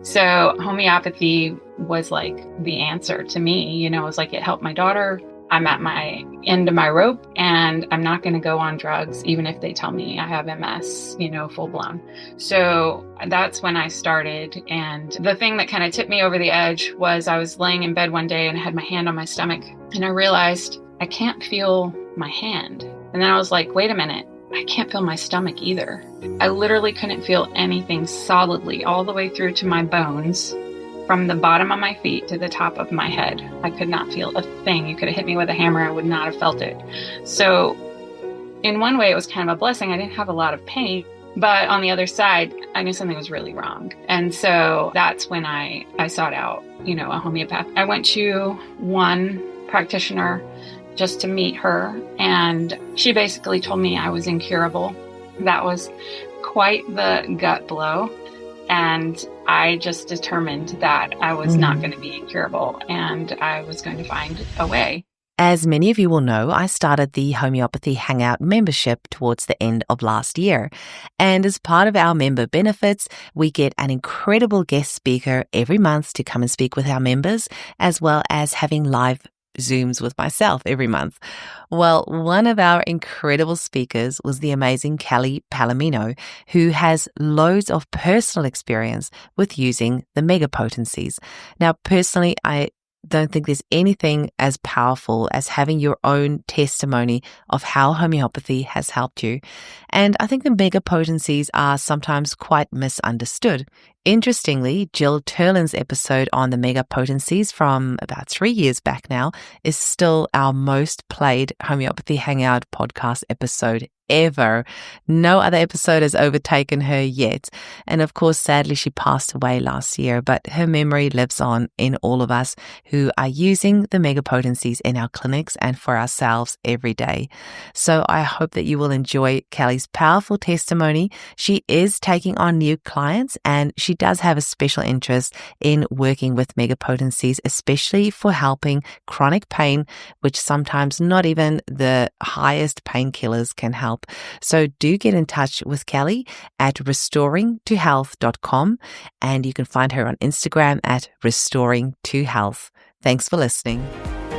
So homeopathy was like the answer to me. It was like it helped my daughter. I'm at my end of my rope and I'm not going to go on drugs, even if they tell me I have MS, full blown. So that's when I started. And the thing that kind of tipped me over the edge was I was laying in bed one day and had my hand on my stomach and I realized I can't feel my hand. And then I was like, wait a minute, I can't feel my stomach either. I literally couldn't feel anything solidly all the way through to my bones, from the bottom of my feet to the top of my head. I could not feel a thing. You could have hit me with a hammer, I would not have felt it. So in one way, it was kind of a blessing. I didn't have a lot of pain. But on the other side, I knew something was really wrong. And so that's when I sought out, a homeopath. I went to one practitioner just to meet her. And she basically told me I was incurable. That was quite the gut blow. And I just determined that I was not going to be incurable and I was going to find a way. As many of you will know, I started the Homeopathy Hangout membership towards the end of last year. And as part of our member benefits, we get an incredible guest speaker every month to come and speak with our members, as well as having live Zooms with myself every month. Well, one of our incredible speakers was the amazing Kelley Palomino, who has loads of personal experience with using the mega potencies. Now, personally, I don't think there's anything as powerful as having your own testimony of how homeopathy has helped you. And I think the mega potencies are sometimes quite misunderstood. Interestingly, Jill Turlin's episode on the mega potencies from about 3 years back now is still our most played Homeopathy Hangout podcast episode ever. No other episode has overtaken her yet. And of course, sadly, she passed away last year, but her memory lives on in all of us who are using the mega potencies in our clinics and for ourselves every day. So I hope that you will enjoy Kelley's powerful testimony. She is taking on new clients and she does have a special interest in working with mega potencies, especially for helping chronic pain, which sometimes not even the highest painkillers can help. So do get in touch with Kelley at restoringtohealth.com and you can find her on Instagram at restoringtohealth. Thanks for listening.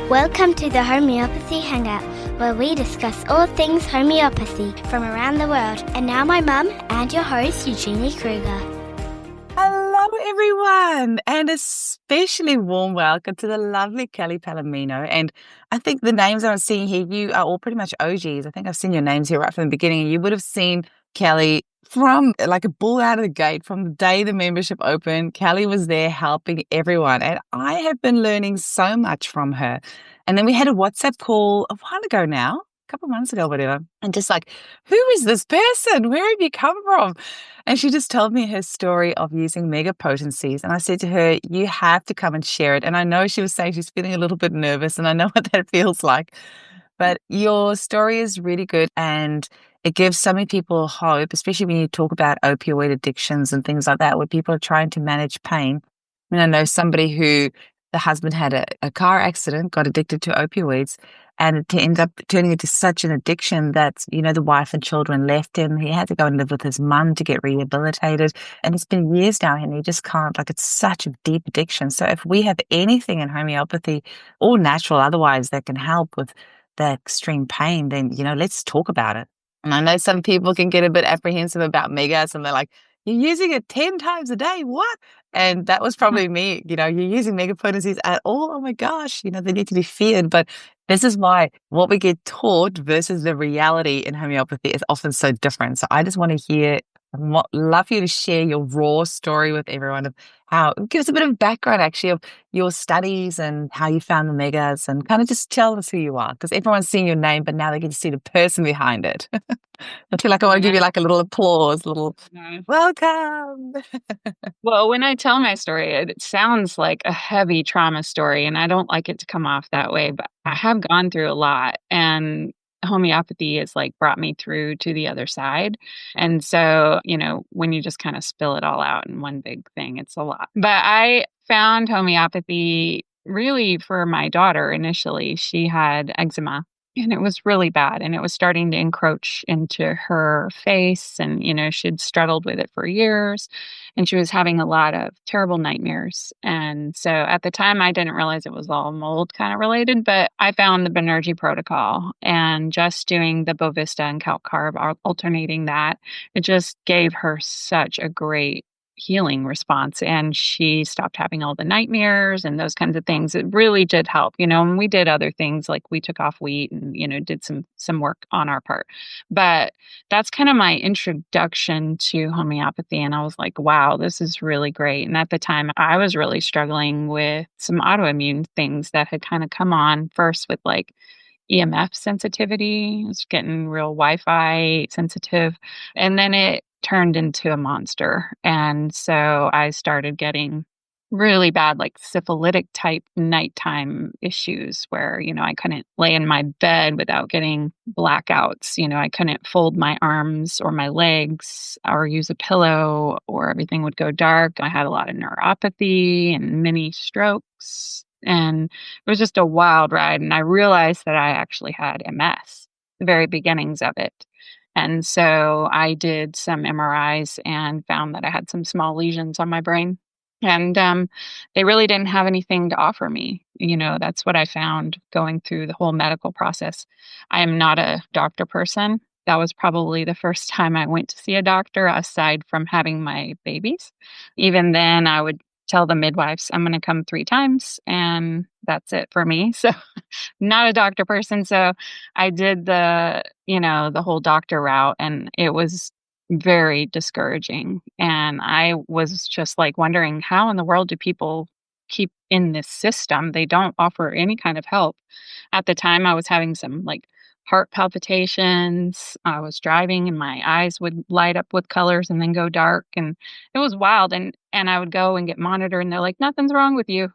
Welcome to the Homeopathy Hangout, where we discuss all things homeopathy from around the world. And now my mum and your host, Eugenie Kruger. Hello, everyone, and especially warm welcome to the lovely Kelley Palomino. And I think the names I'm seeing here, you are all pretty much OGs. I think I've seen your names here right from the beginning, and you would have seen Kelley from like a bull out of the gate from the day the membership opened. Kelley was there helping everyone, and I have been learning so much from her. And then we had a WhatsApp call a while ago now, a couple of months ago, whatever, and just like, who is this person? Where have you come from? And she just told me her story of using mega potencies. And I said to her, you have to come and share it. And I know she was saying she's feeling a little bit nervous, and I know what that feels like. But your story is really good and it gives so many people hope, especially when you talk about opioid addictions and things like that, where people are trying to manage pain. I mean, I know somebody who the husband had a car accident, got addicted to opioids, and it ended up turning into such an addiction that, the wife and children left him. He had to go and live with his mum to get rehabilitated. And it's been years now and he just can't, it's such a deep addiction. So if we have anything in homeopathy or natural otherwise that can help with that extreme pain, then, let's talk about it. And I know some people can get a bit apprehensive about megas and they're like, you're using it 10 times a day. What? And that was probably me. You're using mega potencies at all. Oh my gosh, they need to be feared. But this is why what we get taught versus the reality in homeopathy is often so different. So I just want to hear, love you to share your raw story with everyone of how, give us a bit of background actually of your studies and how you found the megas and kind of just tell us who you are, because everyone's seeing your name, but now they get to see the person behind it. I feel like I want to give you like a little applause, welcome. Well, when I tell my story, it sounds like a heavy trauma story, and I don't like it to come off that way, but I have gone through a lot, and homeopathy has brought me through to the other side. And so, when you just kind of spill it all out in one big thing, it's a lot. But I found homeopathy really for my daughter initially. She had eczema And it was really bad, and it was starting to encroach into her face, and, she'd struggled with it for years, and she was having a lot of terrible nightmares, and so at the time, I didn't realize it was all mold kinda related, but I found the Banerjee protocol, and just doing the Bovista and Calc Carb, alternating that, it just gave her such a great healing response, and she stopped having all the nightmares and those kinds of things. It really did help, and we did other things, like we took off wheat and, did some work on our part. But that's kind of my introduction to homeopathy, and I was like, wow, this is really great. And at the time, I was really struggling with some autoimmune things that had kind of come on, first with like EMF sensitivity. I was getting real Wi-Fi sensitive, and then it turned into a monster. And so I started getting really bad, like syphilitic type nighttime issues where, I couldn't lay in my bed without getting blackouts. I couldn't fold my arms or my legs or use a pillow, or everything would go dark. I had a lot of neuropathy and mini strokes. And it was just a wild ride. And I realized that I actually had MS, the very beginnings of it. And so I did some MRIs and found that I had some small lesions on my brain. And they really didn't have anything to offer me. That's what I found going through the whole medical process. I am not a doctor person. That was probably the first time I went to see a doctor aside from having my babies. Even then, I would tell the midwives, I'm going to come 3 times and that's it for me. So not a doctor person. So I did the whole doctor route, and it was very discouraging. And I was just like wondering, how in the world do people keep in this system? They don't offer any kind of help. At the time, I was having some like heart palpitations. I was driving and my eyes would light up with colors and then go dark. And it was wild. And I would go and get monitored, and they're like, nothing's wrong with you.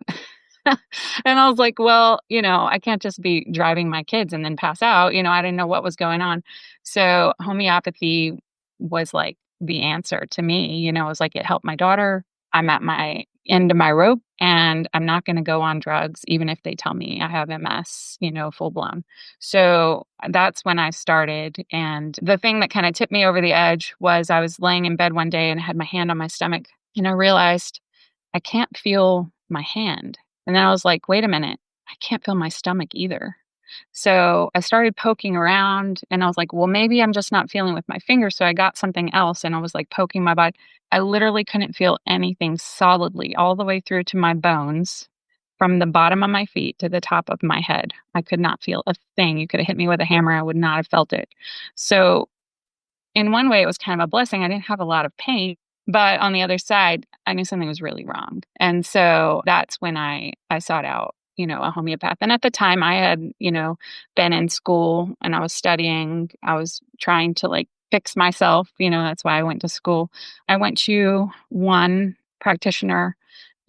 And I was like, well, I can't just be driving my kids and then pass out. I didn't know what was going on. So homeopathy was like the answer to me. It was like it helped my daughter. I'm at my end of my rope, and I'm not going to go on drugs, even if they tell me I have MS, full blown. So that's when I started. And the thing that kind of tipped me over the edge was I was laying in bed one day and I had my hand on my stomach, and I realized I can't feel my hand. And then I was like, wait a minute, I can't feel my stomach either. So I started poking around, and I was like, well, maybe I'm just not feeling with my fingers. So I got something else, and I was like poking my body. I literally couldn't feel anything solidly all the way through to my bones, from the bottom of my feet to the top of my head. I could not feel a thing. You could have hit me with a hammer. I would not have felt it. So in one way, it was kind of a blessing. I didn't have a lot of pain. But on the other side, I knew something was really wrong. And so that's when I sought out, a homeopath. And at the time I had, been in school and I was studying. I was trying to like fix myself. That's why I went to school. I went to one practitioner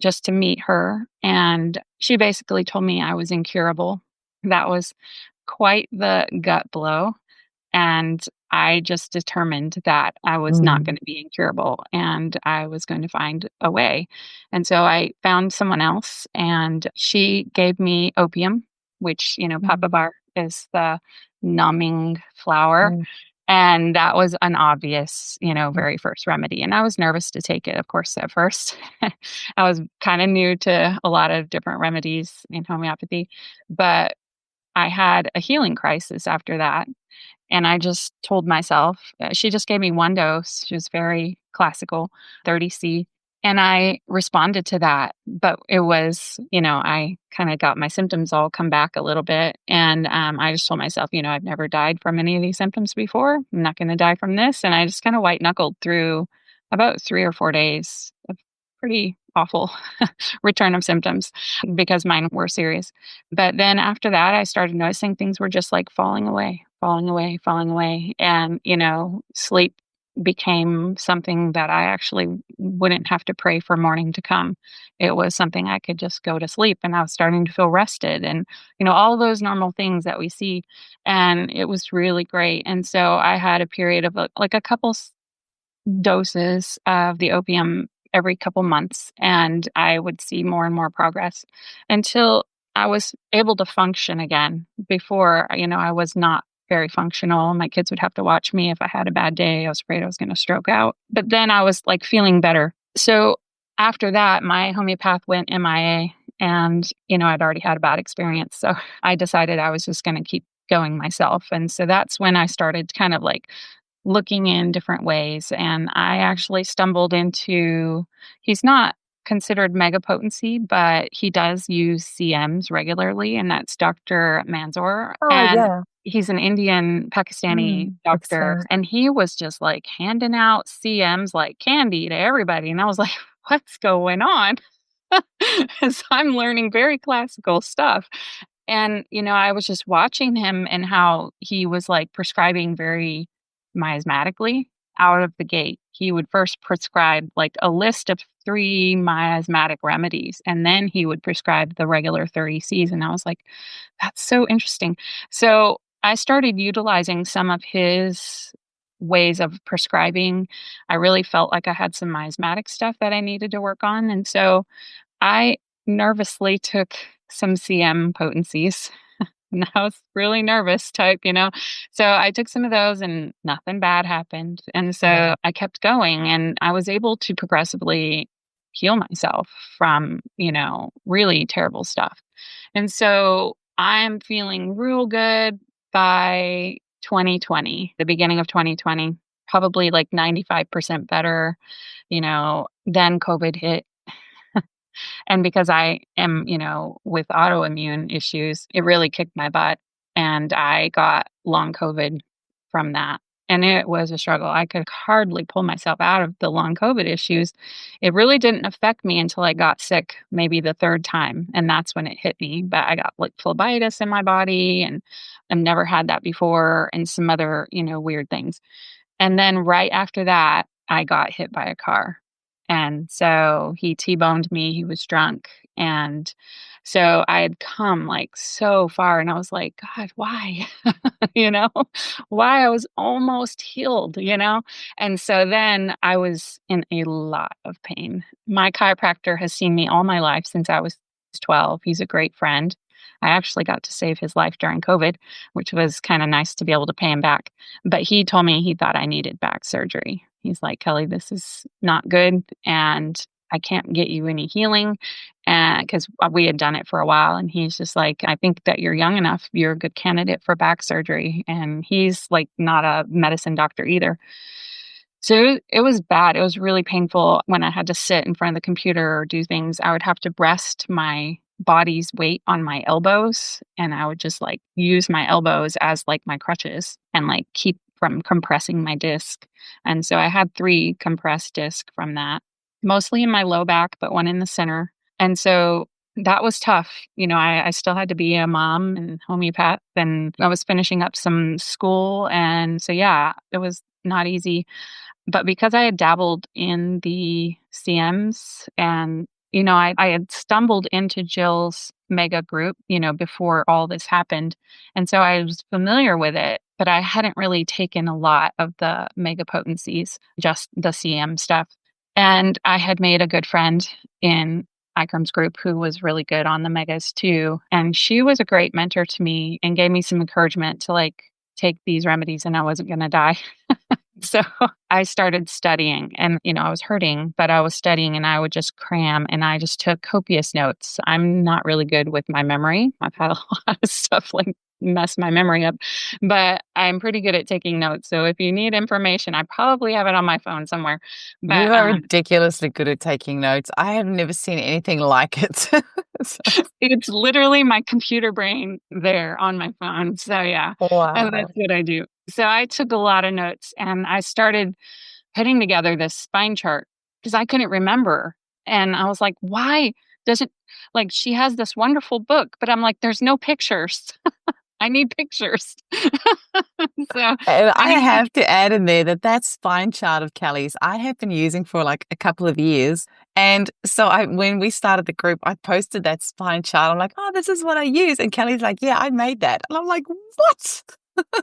just to meet her. And she basically told me I was incurable. That was quite the gut blow. And I just determined that I was not going to be incurable, and I was going to find a way. And so I found someone else, and she gave me opium, which, papabar is the numbing flower. And that was an obvious, very first remedy. And I was nervous to take it, of course, at first. I was kind of new to a lot of different remedies in homeopathy, but I had a healing crisis after that. And I just told myself, she just gave me one dose. She was very classical, 30C. And I responded to that. But it was, I kind of got my symptoms all come back a little bit. And I just told myself, I've never died from any of these symptoms before. I'm not going to die from this. And I just kind of white knuckled through about 3 or 4 days of pretty awful return of symptoms, because mine were serious. But then after that, I started noticing things were just like falling away, falling away, falling away. And, sleep became something that I actually wouldn't have to pray for morning to come. It was something I could just go to sleep, and I was starting to feel rested, and, all those normal things that we see. And it was really great. And so I had a period of like a couple doses of the opium every couple months, and I would see more and more progress until I was able to function again. Before, I was not very functional. My kids would have to watch me if I had a bad day. I was afraid I was going to stroke out. But then I was like feeling better. So after that, my homeopath went MIA, and, I'd already had a bad experience. So I decided I was just going to keep going myself. And so that's when I started kind of like looking in different ways. And I actually stumbled into, he's not considered mega potency, but he does use CMs regularly, and that's Dr. Manzoor. Oh, And yeah. he's an Indian Pakistani That's doctor, and he was just like handing out CMs like candy to everybody. And I was like, what's going on? So I'm learning very classical stuff. And, I was just watching him and how he was like prescribing very miasmatically out of the gate. He would first prescribe like a list of 3 miasmatic remedies, and then he would prescribe the regular 30 Cs. And I was like, that's so interesting. So I started utilizing some of his ways of prescribing. I really felt like I had some miasmatic stuff that I needed to work on. And so I nervously took some CM potencies. And I was really nervous type. So I took some of those and nothing bad happened. And so I kept going, and I was able to progressively heal myself from, really terrible stuff. And so I'm feeling real good by 2020, the beginning of 2020, probably like 95% better. Then COVID hit. And because I am, with autoimmune issues, it really kicked my butt. And I got long COVID from that. And it was a struggle. I could hardly pull myself out of the long COVID issues. It really didn't affect me until I got sick, maybe the 3rd time. And that's when it hit me. But I got like phlebitis in my body, and I've never had that before, and some other, weird things. And then right after that, I got hit by a car. And so he T-boned me. He was drunk. And so I had come like so far, and I was like, God, why? you know, why I was almost healed. And so then I was in a lot of pain. My chiropractor has seen me all my life since I was 12. He's a great friend. I actually got to save his life during COVID, which was kind of nice to be able to pay him back. But he told me he thought I needed back surgery. He's like, Kelley, this is not good, and I can't get you any healing, because we had done it for a while. And he's just like, I think that you're young enough. You're a good candidate for back surgery. And he's like not a medicine doctor either. So it was bad. It was really painful when I had to sit in front of the computer or do things. I would have to rest my body's weight on my elbows, and I would just like use my elbows as like my crutches and like keep from compressing my disc. And so I had 3 compressed discs from that, mostly in my low back, but one in the center. And so that was tough. I still had to be a mom and homeopath, and I was finishing up some school. And so, yeah, it was not easy. But because I had dabbled in the CMs, and I had stumbled into Jill's mega group, before all this happened. And so I was familiar with it, but I hadn't really taken a lot of the mega potencies, just the CM stuff. And I had made a good friend in Ikram's group who was really good on the megas too. And she was a great mentor to me and gave me some encouragement to like take these remedies, and I wasn't going to die. So I started studying, and, I was hurting, but I was studying, and I would just cram, and I just took copious notes. I'm not really good with my memory. I've had a lot of stuff like mess my memory up, but I'm pretty good at taking notes. So if you need information, I probably have it on my phone somewhere. But You are ridiculously good at taking notes. I have never seen anything like it. it's literally my computer brain there on my phone. So yeah, and that's what I do. So I took a lot of notes, and I started putting together this spine chart because I couldn't remember. And I was like, why doesn't, like, she has this wonderful book, but I'm like, there's no pictures. I need pictures. So And I have to add in there that spine chart of Kelley's I have been using for like a couple of years. And so when we started the group, I posted that spine chart. I'm like, oh, this is what I use. And Kelley's like, yeah, I made that. And I'm like, what?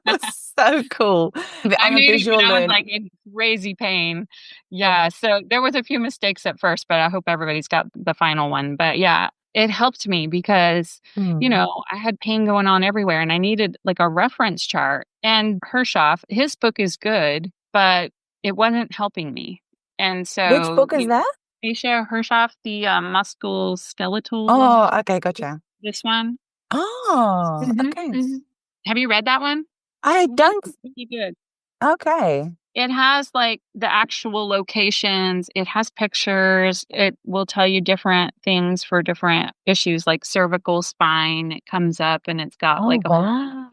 That's so cool. I I'm a made it visual when I was learner. like in crazy pain. Yeah. So there was a few mistakes at first, but I hope everybody's got the final one. But yeah, it helped me because, Mm. I had pain going on everywhere and I needed like a reference chart. And Hirshoff, his book is good, but it wasn't helping me. And Which so, book is that? Aisha Hirshoff, the musculoskeletal, Oh, okay, gotcha. this one. Oh, Mhm, okay. mhm. Have you read that one? I don't. It's really good. Okay. It has like the actual locations, it has pictures, it will tell you different things for different issues like cervical spine. It comes up and it's got Oh, like a whole, wow.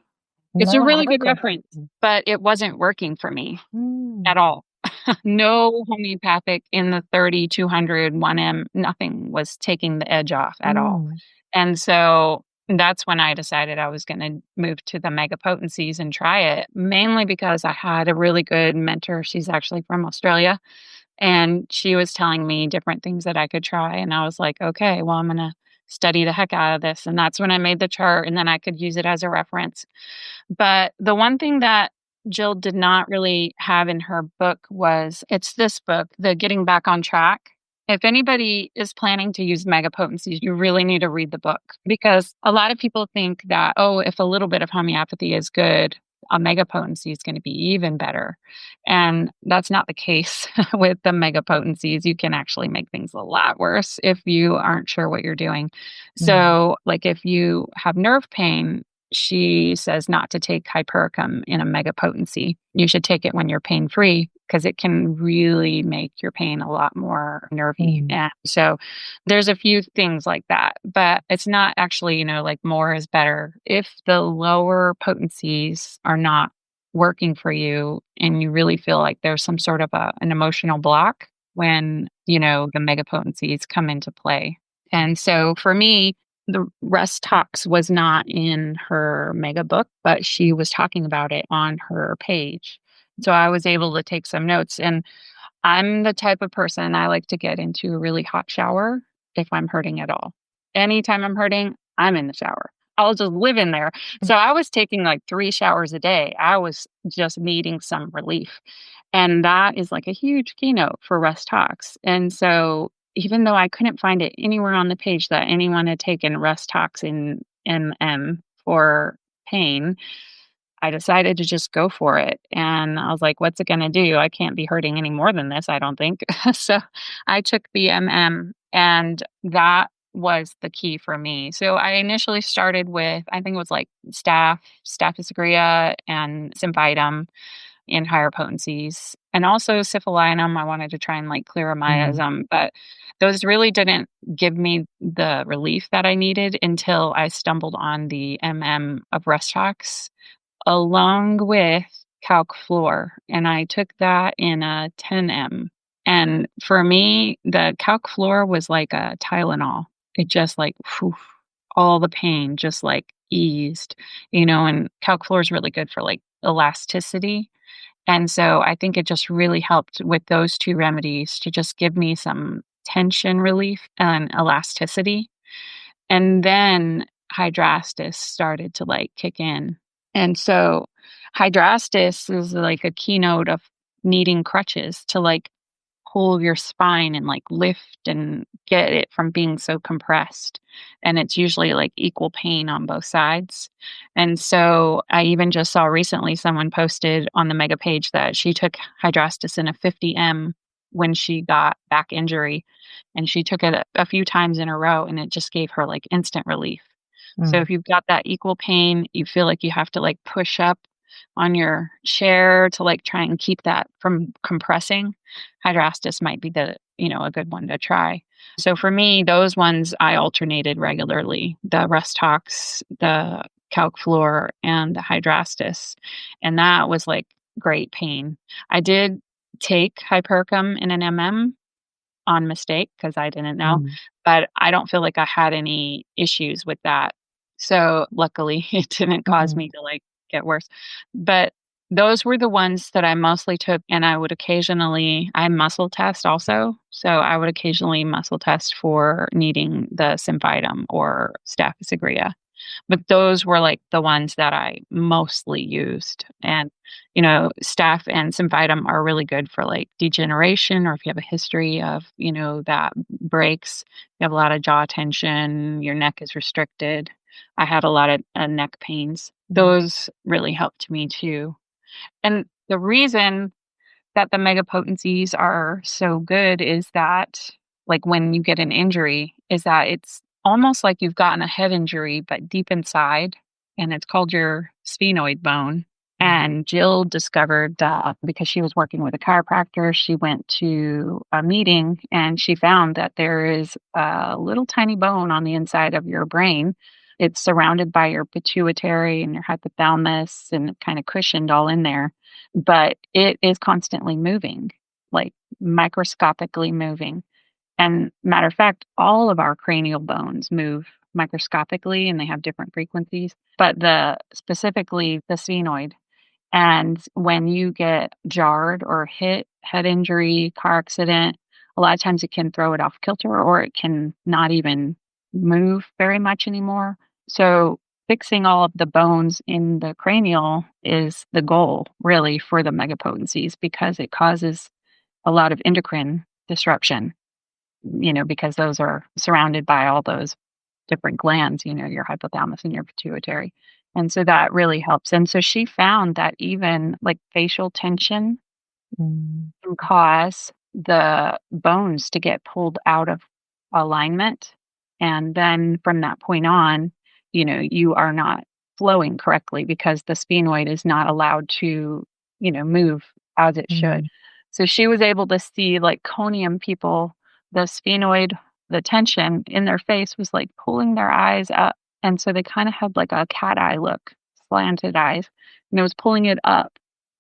it's No, a I really haven't good got. reference, but it wasn't working for me Mm. at all. No homeopathic in the 30, 200, 1M, nothing was taking the edge off at all. Mm. And so that's when I decided I was going to move to the mega potencies and try it, mainly because I had a really good mentor. She's actually from Australia. And she was telling me different things that I could try. And I was like, okay, well, I'm going to study the heck out of this. And that's when I made the chart and then I could use it as a reference. But the one thing that Jill did not really have in her book was it's this book, The Getting Back on Track. If anybody is planning to use mega potencies, you really need to read the book because a lot of people think that, oh, if a little bit of homeopathy is good, a mega potency is going to be even better. And that's not the case with the mega potencies. You can actually make things a lot worse if you aren't sure what you're doing. Mm. So, like if you have nerve pain, she says not to take hypericum in a mega potency. You should take it when you're pain free because it can really make your pain a lot more nervy. Mm. And so there's a few things like that, but it's not actually, like more is better. If the lower potencies are not working for you and you really feel like there's some sort of an emotional block when, the mega potencies come into play. And so for me, the Restox was not in her mega book, but she was talking about it on her page. So I was able to take some notes. And I'm the type of person I like to get into a really hot shower if I'm hurting at all. Anytime I'm hurting, I'm in the shower. I'll just live in there. So I was taking like 3 showers a day. I was just needing some relief. And that is like a huge keynote for Restox. And so even though I couldn't find it anywhere on the page that anyone had taken Restox in MM for pain, I decided to just go for it. And I was like, what's it going to do? I can't be hurting any more than this, I don't think. So I took the MM, and that was the key for me. So I initially started with, I think it was like Staph aureus, and Symphytum in higher potencies, and also Syphilinum. I wanted to try and like clear a Mm. miasm, but those really didn't give me the relief that I needed until I stumbled on the MM of Restox along with Calc Fluor, and I took that in a 10M. And for me, the Calc Fluor was like a Tylenol. It just like whew, all the pain just like eased, and Calc Fluor is really good for like elasticity. And so I think it just really helped with those two remedies to just give me some tension relief and elasticity. And then Hydrastis started to like kick in. And so Hydrastis is like a keynote of needing crutches to like pull your spine and like lift and get it from being so compressed. And it's usually like equal pain on both sides. And so I even just saw recently someone posted on the mega page that she took Hydrastis in a 50M when she got back injury, and she took it a few times in a row and it just gave her like instant relief. So Mm. if you've got that equal pain, you feel like you have to like push up on your chair to like try and keep that from compressing, Hydrastis might be a good one to try. So for me, those ones I alternated regularly, the Restox, the Calc Fluor, and the Hydrastis. And that was like great pain. I did take Hypericum in an MM on mistake because I didn't know, Mm. but I don't feel like I had any issues with that. So luckily it didn't cause Mm. me to like get worse. But those were the ones that I mostly took, and I muscle test also. So I would occasionally muscle test for needing the Symphytum or Staph aureus. But those were like the ones that I mostly used. And, staph and symphytum are really good for like degeneration, or if you have a history of, that breaks, you have a lot of jaw tension, your neck is restricted. I had a lot of neck pains. Those really helped me too. And the reason that the mega potencies are so good is that, like, when you get an injury, is that it's almost like you've gotten a head injury, but deep inside, and it's called your sphenoid bone. And Jill discovered that because she was working with a chiropractor, she went to a meeting and she found that there is a little tiny bone on the inside of your brain. It's surrounded by your pituitary and your hypothalamus and kind of cushioned all in there, but it is constantly moving, like microscopically moving. And matter of fact, all of our cranial bones move microscopically and they have different frequencies, but specifically the sphenoid. And when you get jarred or hit, head injury, car accident, a lot of times it can throw it off kilter or it can not even move very much anymore. So fixing all of the bones in the cranial is the goal really for the megapotencies, because it causes a lot of endocrine disruption, because those are surrounded by all those different glands, your hypothalamus and your pituitary. And so that really helps. And so she found that even like facial tension can cause the bones to get pulled out of alignment. And then from that point on, you are not flowing correctly because the sphenoid is not allowed to, move as it should. So she was able to see like conium people, the sphenoid, the tension in their face was like pulling their eyes up. And so they kind of had like a cat eye look, slanted eyes, and it was pulling it up.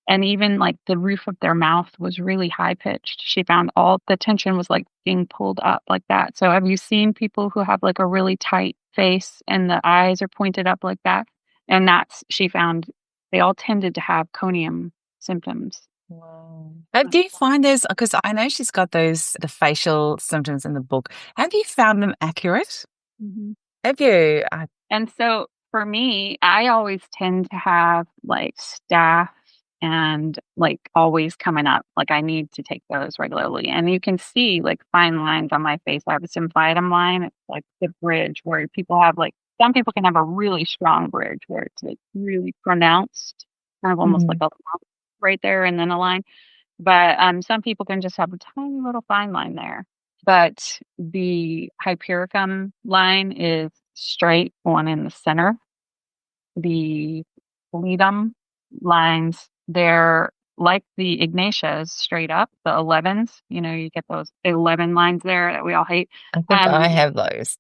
And even like the roof of their mouth was really high pitched. She found all the tension was like being pulled up like that. So have you seen people who have like a really tight face and the eyes are pointed up like that? And she found they all tended to have conium symptoms. Wow. Do you find those, because I know she's got the facial symptoms in the book. Have you found them accurate? Have you? And so for me, I always tend to have like staph and like always coming up. Like I need to take those regularly. And you can see like fine lines on my face. I have a symphytum line. It's like the bridge where people have like, some people can have a really strong bridge where it's like really pronounced, kind of almost like a lump right there and then a line. But some people can just have a tiny little fine line there. But the hypericum line is straight, one in the center. The fleetum lines, they're like the ignatias straight up, the 11s. You get those 11 lines there that we all hate. I think I have those.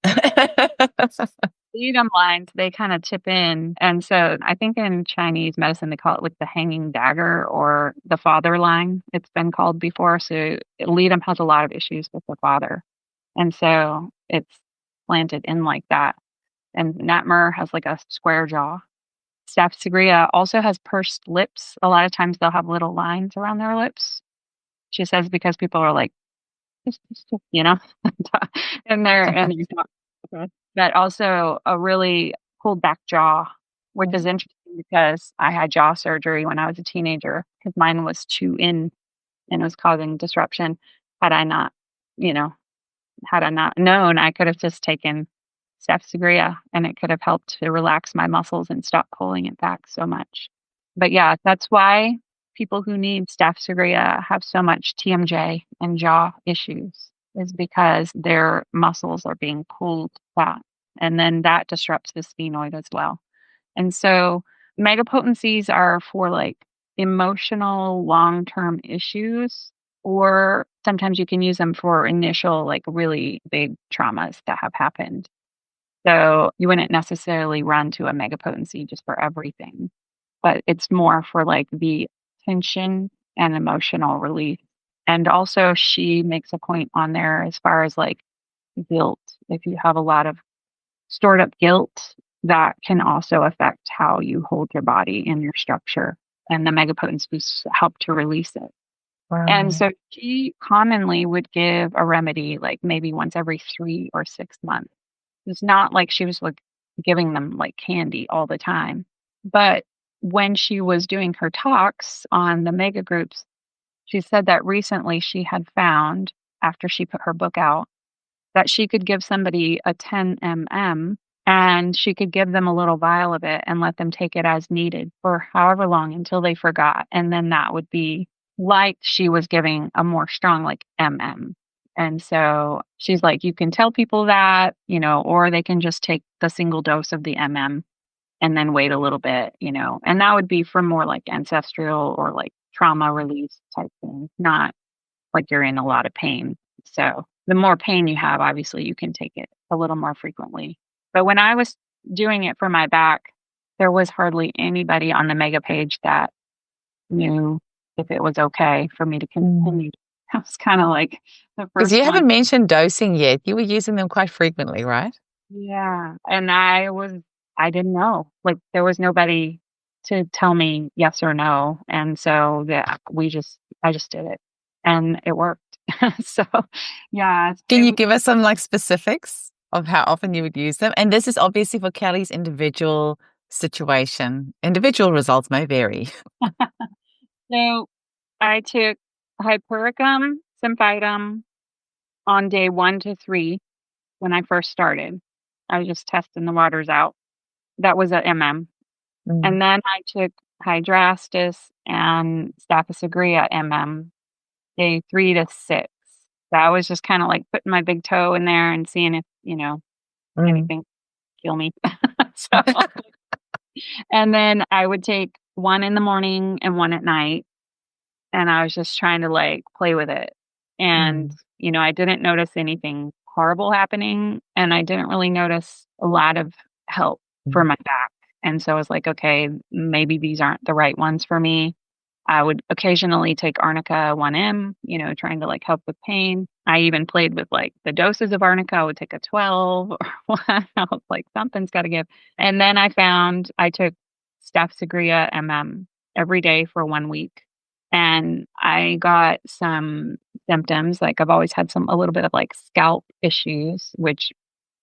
Fleetum lines, they kind of tip in. And so I think in Chinese medicine, they call it like the hanging dagger or the father line. It's been called before. So Leadum has a lot of issues with the father. And so it's planted in like that. And Natmer has like a square jaw. Staph aureus also has pursed lips. A lot of times they'll have little lines around their lips. She says because people are like, and they're but also a really pulled back jaw, which is interesting because I had jaw surgery when I was a teenager because mine was too in and it was causing disruption. Had I not known, I could have just taken Staph aureus and it could have helped to relax my muscles and stop pulling it back so much. But yeah, that's why people who need Staph aureus have so much TMJ and jaw issues, is because their muscles are being pulled back. And then that disrupts the sphenoid as well. And so megapotencies are for like emotional long-term issues, or sometimes you can use them for initial like really big traumas that have happened. So you wouldn't necessarily run to a megapotency just for everything, but it's more for like the tension and emotional relief. And also she makes a point on there as far as like guilt. If you have a lot of stored up guilt, that can also affect how you hold your body and your structure. And the megapotencies help to release it. Wow. And so she commonly would give a remedy like maybe once every 3 or 6 months. It's not like she was like giving them like candy all the time. But when she was doing her talks on the mega groups, she said that recently she had found, after she put her book out, that she could give somebody a 10 mm and she could give them a little vial of it and let them take it as needed for however long until they forgot. And then that would be like she was giving a more strong, like mm. And so she's like, you can tell people that, or they can just take the single dose of the mm and then wait a little bit, and that would be for more like ancestral or like trauma release type thing, not like you're in a lot of pain. So the more pain you have, obviously you can take it a little more frequently. But when I was doing it for my back, there was hardly anybody on the mega page that knew if it was okay for me to continue. That was kind of like the Because first you one. haven't mentioned dosing yet. You were using them quite frequently, right? Yeah. And I didn't know. Like there was nobody to tell me yes or no. And so I just did it and it worked. So yeah. Can you give us some like specifics of how often you would use them? And this is obviously for Kelley's individual situation. Individual results may vary. So I took hypericum, symphytum on day 1 to 3 when I first started. I was just testing the waters out. That was a MM. And then I took Hydrastis and Staphysagria MM day 3 to 6. So I was just kind of like putting my big toe in there and seeing if, anything kill me. So, and then I would take one in the morning and one at night. And I was just trying to like play with it. And, I didn't notice anything horrible happening. And I didn't really notice a lot of help for my back. And so I was like, okay, maybe these aren't the right ones for me. I would occasionally take arnica 1M, trying to like help with pain. I even played with like the doses of arnica. I would take a 12 or 1. I was like, something's got to give. And then I found I took Staphysagria MM every day for 1 week. And I got some symptoms. Like I've always had a little bit of like scalp issues, which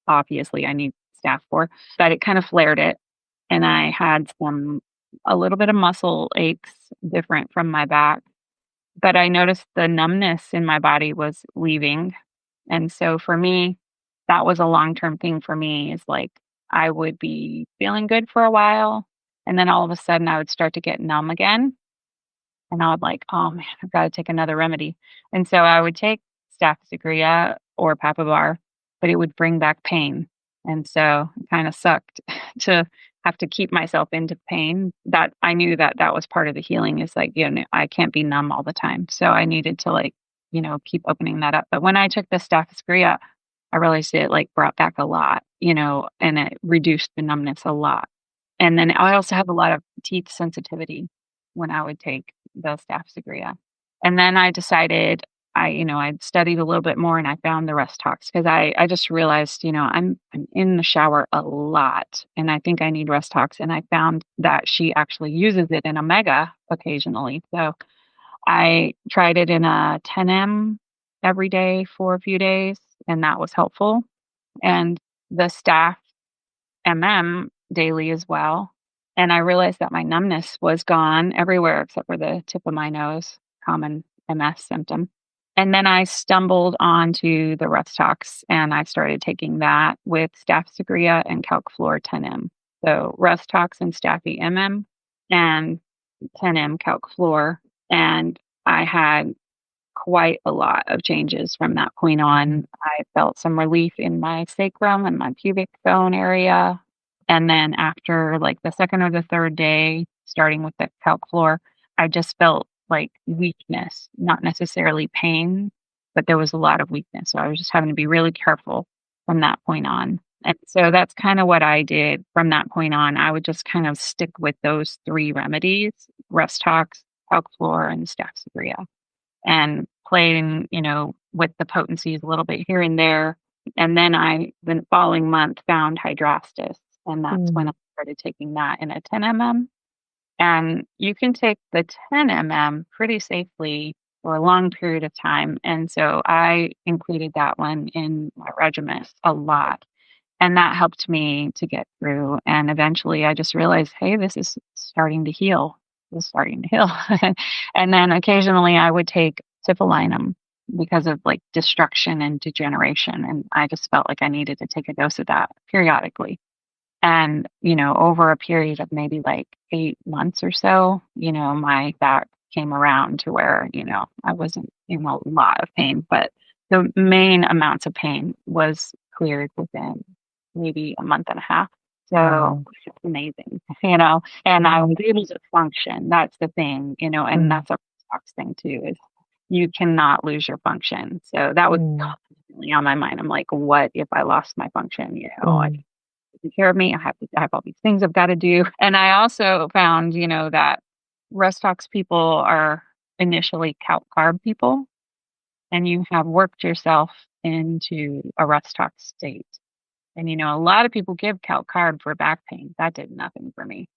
obviously I need staph for, but it kind of flared it. And I had a little bit of muscle aches different from my back, but I noticed the numbness in my body was leaving. And so for me, that was a long-term thing for me is like, I would be feeling good for a while. And then all of a sudden I would start to get numb again. And I would like, oh man, I've got to take another remedy. And so I would take Staphysagria or Papabar, but it would bring back pain. And so it kind of sucked to have to keep myself into pain. That I knew that was part of the healing is like, I can't be numb all the time. So I needed to like, keep opening that up. But when I took the Staphysagria, I realized it like brought back a lot, and it reduced the numbness a lot. And then I also have a lot of teeth sensitivity when I would take the Staphysagria. And then I decided I'd studied a little bit more and I found the Restox because I just realized, I'm in the shower a lot and I think I need Restox. And I found that she actually uses it in Omega occasionally. So I tried it in a 10M every day for a few days and that was helpful. And the Staph MM daily as well. And I realized that my numbness was gone everywhere except for the tip of my nose, common MS symptom. And then I stumbled onto the Restox and I started taking that with Staphysagria and Calc Fluor 10M. So Restox and Staffy MM and 10M Calc Fluor. And I had quite a lot of changes from that point on. I felt some relief in my sacrum and my pubic bone area. And then after like the second or the third day, starting with the Calc Fluor, I just felt like weakness, not necessarily pain, but there was a lot of weakness. So I was just having to be really careful from that point on. And so that's kind of what I did from that point on. I would just kind of stick with those 3 remedies, Restox, Calc Fluor, and Staphysagria, and playing, with the potencies a little bit here and there. And then the following month, found Hydrastis. And that's when I started taking that in a 10 mm. And you can take the 10 mm pretty safely for a long period of time. And so I included that one in my regimen a lot. And that helped me to get through. And eventually I just realized, hey, this is starting to heal. This is starting to heal. And then occasionally I would take cipolinum because of like destruction and degeneration. And I just felt like I needed to take a dose of that periodically. And, over a period of maybe like 8 months or so, my back came around to where, I wasn't in a lot of pain, but the main amounts of pain was cleared within maybe a month and a half. So Wow. it's amazing, and I was able to function. That's the thing, and that's a Restox thing too, is you cannot lose your function. So that was constantly on my mind. I'm like, what if I lost my function? I take care of me. I have all these things I've got to do. And I also found, that Restox people are initially calc carb people, and you have worked yourself into a Restox state. And, a lot of people give calc carb for back pain. That did nothing for me,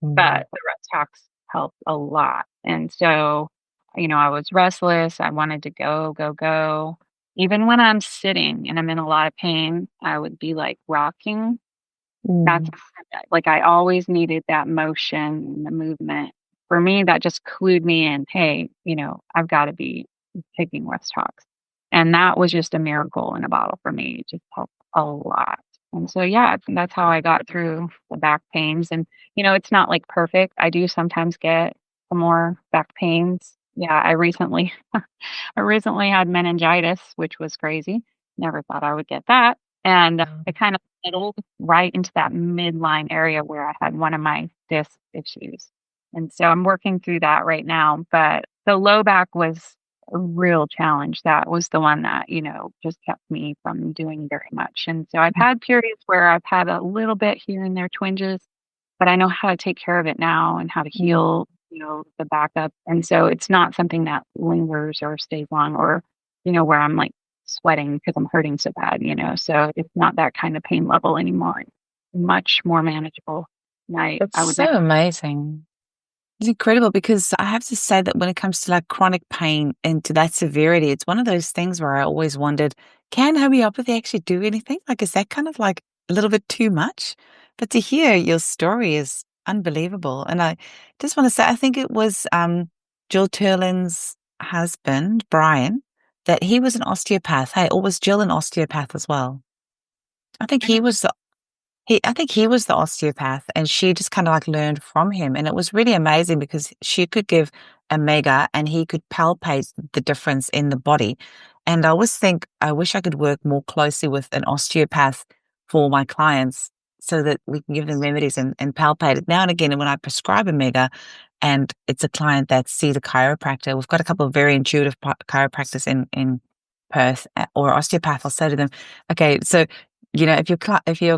but the Restox helped a lot. And so, I was restless. I wanted to go, go, go. Even when I'm sitting and I'm in a lot of pain, I would be like rocking. That's like I always needed that motion and the movement. For me, that just clued me in, hey, I've got to be taking Restox. And that was just a miracle in a bottle for me. It just helped a lot. And so, yeah, that's how I got through the back pains. And, it's not like perfect. I do sometimes get some more back pains. Yeah, I recently had meningitis, which was crazy. Never thought I would get that. And it kind of settled right into that midline area where I had one of my disc issues. And so I'm working through that right now. But the low back was a real challenge. That was the one that, just kept me from doing very much. And so I've had periods where I've had a little bit here and there twinges, but I know how to take care of it now and how to heal, the backup. And so it's not something that lingers or stays long or, where I'm like sweating because I'm hurting so bad, so it's not that kind of pain level anymore. It's much more manageable. And I That's would so amazing. It's incredible because I have to say that when it comes to like chronic pain and to that severity, it's one of those things where I always wondered, can homeopathy actually do anything? Like, is that kind of like a little bit too much? But to hear your story is unbelievable. And I just want to say, I think it was Jill Turlin's husband, Brian, that he was an osteopath. Hey, or was Jill an osteopath as well? I think he was I think he was the osteopath, and she just kind of like learned from him. And it was really amazing because she could give a mega and he could palpate the difference in the body. And I always think, I wish I could work more closely with an osteopath for my clients so that we can give them remedies and palpate it. Now and again, when I prescribe a mega and it's a client that sees a chiropractor, we've got a couple of very intuitive chiropractors in Perth or osteopath, I'll say to them, okay, so if your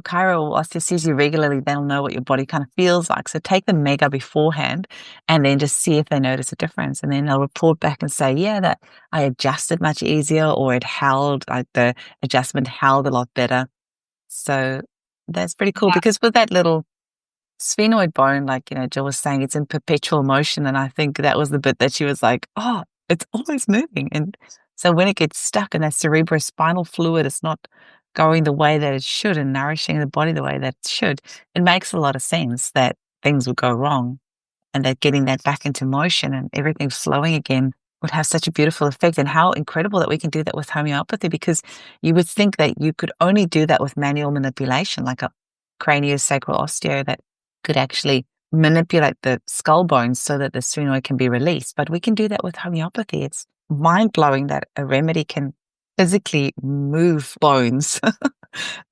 chiro osteo sees you regularly, they'll know what your body kind of feels like. So take the mega beforehand and then just see if they notice a difference. And then they'll report back and say, yeah, that I adjusted much easier or it held, like the adjustment held a lot better. So that's pretty cool because with that little sphenoid bone, like, Jill was saying, it's in perpetual motion. And I think that was the bit that she was like, oh, it's always moving. And so when it gets stuck in that cerebrospinal fluid, it's not going the way that it should and nourishing the body the way that it should. It makes a lot of sense that things would go wrong and that getting that back into motion and everything flowing again would have such a beautiful effect. And how incredible that we can do that with homeopathy, because you would think that you could only do that with manual manipulation, like a craniosacral osteo that could actually manipulate the skull bones so that the sphenoid can be released. But we can do that with homeopathy. It's mind blowing that a remedy can physically move bones.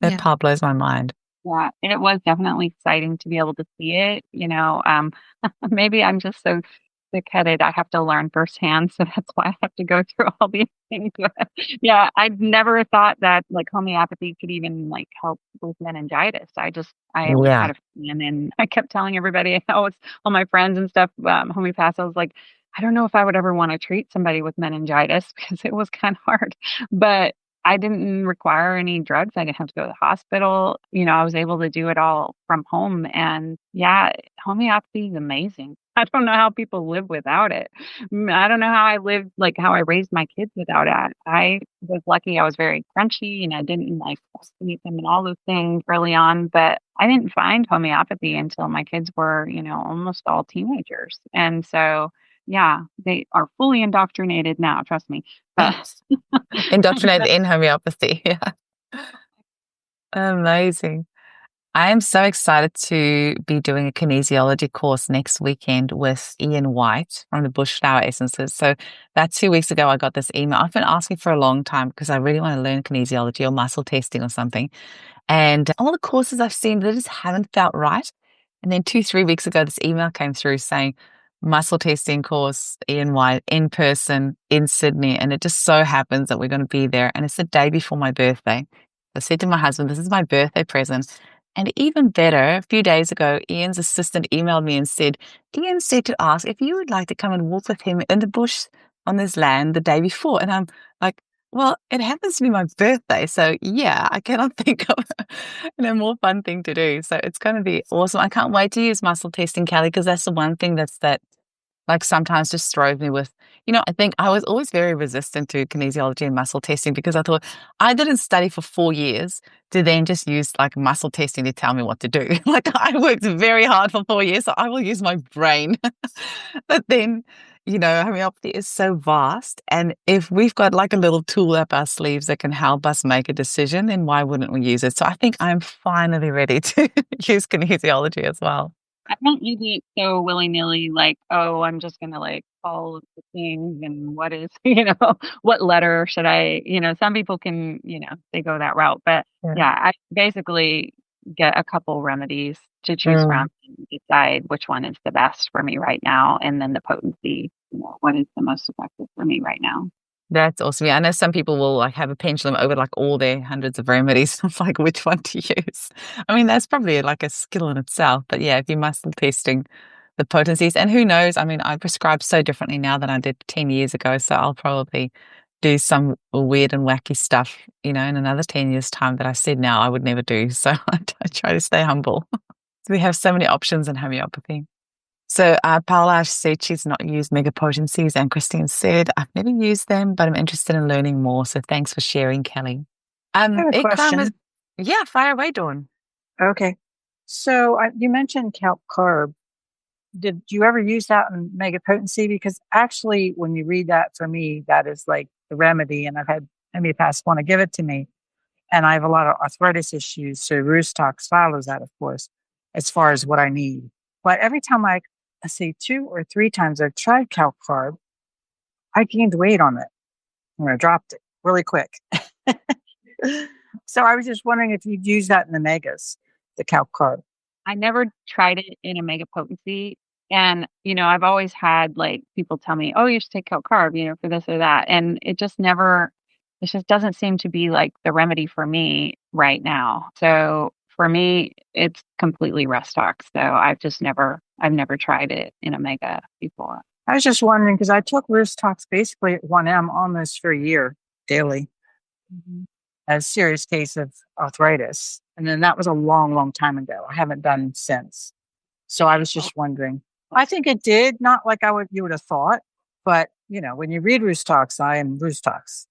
That part blows my mind. Yeah, it was definitely exciting to be able to see it. Maybe I'm just so thick-headed. I have to learn firsthand, so that's why I have to go through all these things. But yeah, I never thought that like homeopathy could even like help with meningitis. I always Yeah. had a feeling, and I kept telling everybody, all my friends and stuff, homeopaths. I was like, I don't know if I would ever want to treat somebody with meningitis because it was kind of hard, but I didn't require any drugs. I didn't have to go to the hospital. I was able to do it all from home. And yeah, homeopathy is amazing. I don't know how people live without it. I don't know how I lived, like how I raised my kids without it. I was lucky. I was very crunchy and I didn't like breastfeed them and all those things early on, but I didn't find homeopathy until my kids were, almost all teenagers. And so, yeah, they are fully indoctrinated now, trust me. But Indoctrinated in homeopathy. Yeah. Amazing. I am so excited to be doing a kinesiology course next weekend with Ian White from the Bush Flower Essences. So about 2 weeks ago, I got this email. I've been asking for a long time because I really want to learn kinesiology or muscle testing or something. And all the courses I've seen, they just haven't felt right. And then 2, 3 weeks ago, this email came through saying muscle testing course, Ian White, in person in Sydney. And it just so happens that we're going to be there. And it's the day before my birthday. I said to my husband, this is my birthday present. And even better, a few days ago, Ian's assistant emailed me and said, Ian said to ask if you would like to come and walk with him in the bush on this land the day before. And I'm like, well, it happens to be my birthday. So yeah, I cannot think of a more fun thing to do. So it's going to be awesome. I can't wait to use muscle testing, Kelley, because that's the one thing that like sometimes just throws me with, I think I was always very resistant to kinesiology and muscle testing because I thought I didn't study for 4 years to then just use like muscle testing to tell me what to do. Like I worked very hard for 4 years, so I will use my brain. But then, homeopathy is so vast. And if we've got like a little tool up our sleeves that can help us make a decision, then why wouldn't we use it? So I think I'm finally ready to use kinesiology as well. I don't use it so willy-nilly, like, oh, I'm just going to like follow the things and what is, what letter should I, some people can, they go that route. But yeah, I basically get a couple remedies to choose from and decide which one is the best for me right now. And then the potency, what is the most effective for me right now. That's awesome. Yeah, I know some people will like have a pendulum over like all their hundreds of remedies. I'm like, which one to use? I mean, that's probably like a skill in itself. But yeah, if you're muscle testing the potencies, and who knows? I mean, I prescribe so differently now than I did 10 years ago. So I'll probably do some weird and wacky stuff, in another 10 years' time that I said now I would never do. So I try to stay humble. So we have so many options in homeopathy. So Paula said she's not used mega potencies, and Christine said, I've never used them, but I'm interested in learning more. So thanks for sharing, Kelley. I have a question. Yeah, fire away, Dawn. Okay. So you mentioned Calc Carb. Did you ever use that in mega potency? Because actually, when you read that, for me, that is like the remedy. And I've had homeopaths want to give it to me. And I have a lot of arthritis issues. So Restox follows that, of course, as far as what I need. But every time I say 2 or 3 times I've tried Calc Carb, I gained weight on it. I dropped it really quick. So I was just wondering if you'd use that in the megas, the Calc Carb. I never tried it in a mega potency. And, I've always had like people tell me, oh, you should take Calc Carb, for this or that. And it just doesn't seem to be like the remedy for me right now. So for me, it's completely Restox. So I've never tried it in a mega before. I was just wondering because I took Restox basically at 1M almost for a year daily. A serious case of arthritis. And then that was a long, long time ago. I haven't done since. So I was just wondering. I think it did, not like you would have thought, but when you read Restox, I am Restox.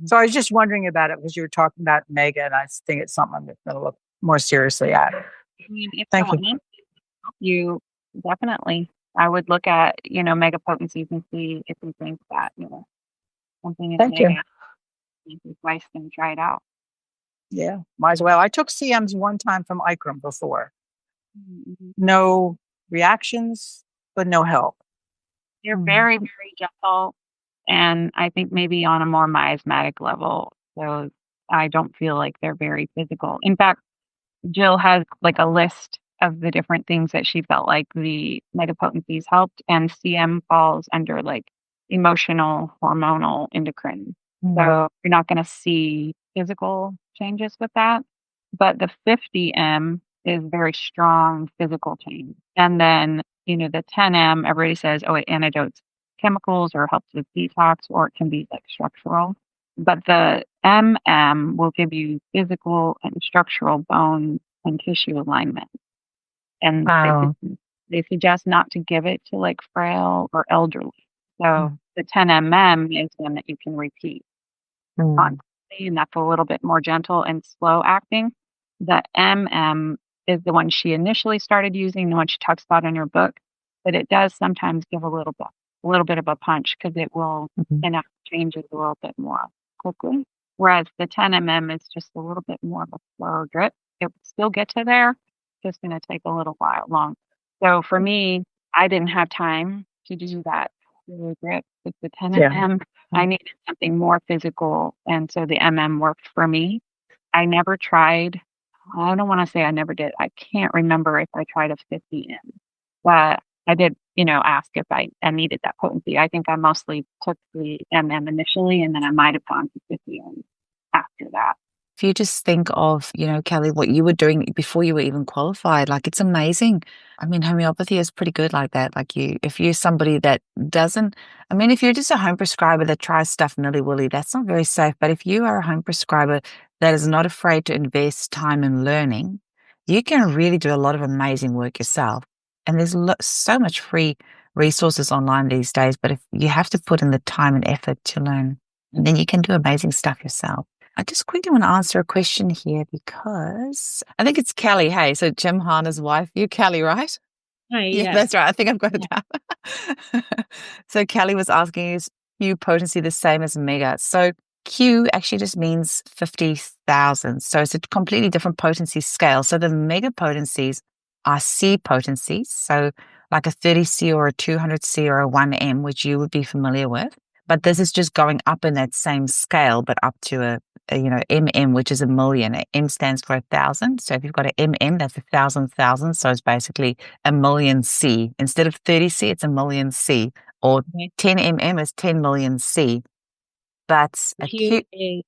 So I was just wondering about it because you were talking about mega, and I think it's something I'm going to look more seriously at. I mean, if Thank you. Definitely, I would look at mega potencies and see if you think that something is Thank mega. Your wife's going to try it out. Yeah, might as well. I took CMs one time from Ikram before. No reactions, but no help. They're very, very gentle, and I think maybe on a more miasmatic level. So I don't feel like they're very physical. In fact, Jill has like a list of the different things that she felt like the mega potencies helped, and CM falls under like emotional, hormonal, endocrine. So you're not going to see physical changes with that. But the 50M is very strong physical change. And then, the 10M, everybody says, oh, it antidotes chemicals or helps with detox, or it can be like structural. But the MM will give you physical and structural bone and tissue alignment. And they suggest not to give it to like frail or elderly. So the 10 mm is one that you can repeat constantly, and that's a little bit more gentle and slow acting. The is the one she initially started using, the one she talks about in her book, but it does sometimes give a little bit of a punch because it will enact changes a little bit more quickly. Whereas the 10 is just a little bit more of a slower drip. It will still get to there, just going to take a little while long. So for me, I didn't have time to do that grip with the 10 I needed something more physical, and so the worked for me. I never tried. I don't want to say I never did. I can't remember if I tried a 50 m, but I did, ask if I needed that potency. I think I mostly took the initially, and then I might have gone to 50 m after that. If you just think of, Kelley, what you were doing before you were even qualified, like it's amazing. I mean, homeopathy is pretty good like that. Like if you're somebody that doesn't, I mean, if you're just a home prescriber that tries stuff nilly-willy, that's not very safe. But if you are a home prescriber that is not afraid to invest time in learning, you can really do a lot of amazing work yourself. And there's so much free resources online these days, but if you have to put in the time and effort to learn, then you can do amazing stuff yourself. I just quickly want to answer a question here because I think it's Kelley. Hey, so Jim Harner's wife. You're Kelley, right? Hi, Yeah, yes. that's right. I think I've got it down. So Kelley was asking, is Q potency the same as mega? So Q actually just means 50,000. So it's a completely different potency scale. So the mega potencies are C potencies. So like a 30C or a 200C or a 1M, which you would be familiar with. But this is just going up in that same scale, but up to a MM, which is a million. A M stands for 1,000. So if you've got an MM, that's 1,000,000. So it's basically a million C. Instead of 30C, it's a million C. Or 10 MM is 10 million C. But a Q is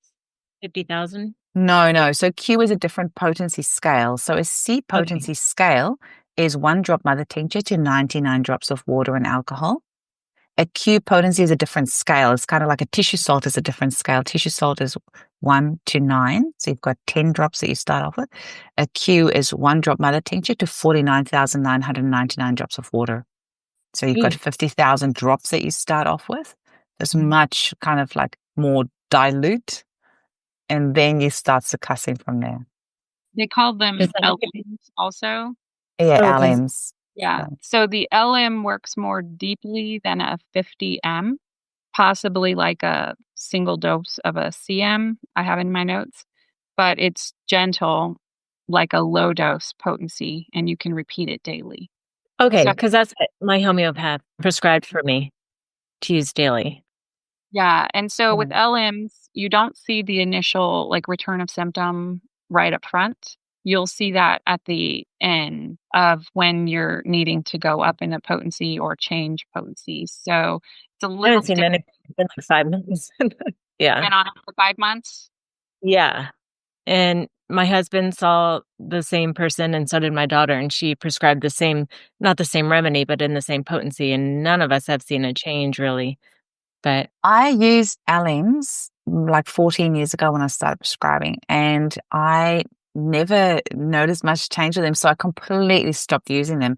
50,000? No. So Q is a different potency scale. So a C potency scale is 1 drop mother tincture to 99 drops of water and alcohol. A Q potency is a different scale. It's kind of like a tissue salt is a different scale. Tissue salt is 1 to 9. So you've got 10 drops that you start off with. A Q is 1 drop mother tincture to 49,999 drops of water. So you've got 50,000 drops that you start off with. It's much kind of like more dilute. And then you start succussing from there. They call them LMs also. Yeah, LMs. Yeah. So the LM works more deeply than a 50 m, possibly like a single dose of a CM I have in my notes, but it's gentle, like a low dose potency, and you can repeat it daily. Okay, because that's what my homeopath prescribed for me to use daily. Yeah. And so with LMs, you don't see the initial like return of symptom right up front. You'll see that at the end of when you're needing to go up in a potency or change potency. So it's a I little haven't seen different. anything in like 5 months. Yeah. Been on it for 5 months? Yeah. And my husband saw the same person, and so did my daughter, and she prescribed the same, not the same remedy, but in the same potency. And none of us have seen a change really. But I used LMs like 14 years ago when I started prescribing, and I never noticed much change with them. So I completely stopped using them.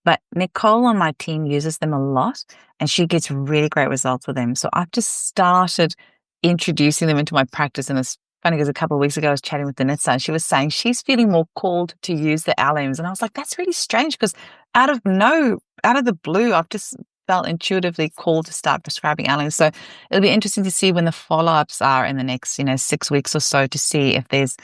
But Nicole on my team uses them a lot, and she gets really great results with them. So I've just started introducing them into my practice. And it's funny because a couple of weeks ago I was chatting with Danitza, and she was saying she's feeling more called to use the LMs. And I was like, that's really strange because out of the blue, I've just felt intuitively called to start prescribing LMs. So it'll be interesting to see when the follow-ups are in the next, 6 weeks or so to see if there's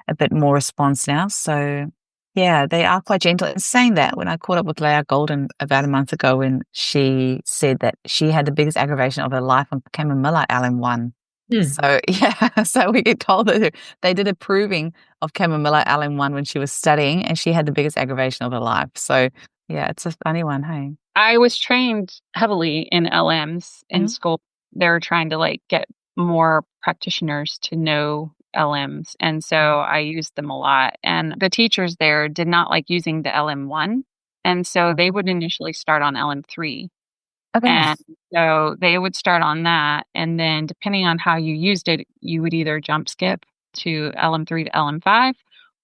a bit more response now. So yeah, they are quite gentle. And saying that, when I caught up with Leah Golden about a month ago, when she said that she had the biggest aggravation of her life on chamomilla LM1. So yeah, so we get told that they did a proving of chamomilla LM1 when she was studying, and she had the biggest aggravation of her life. So yeah, it's a funny one, hey. I was trained heavily in LMs in school. They were trying to get more practitioners to know LMs. And so I used them a lot. And the teachers there did not like using the LM1. And so they would initially start on LM3. Okay. And so they would start on that. And then depending on how you used it, you would either jump skip to LM3 to LM5,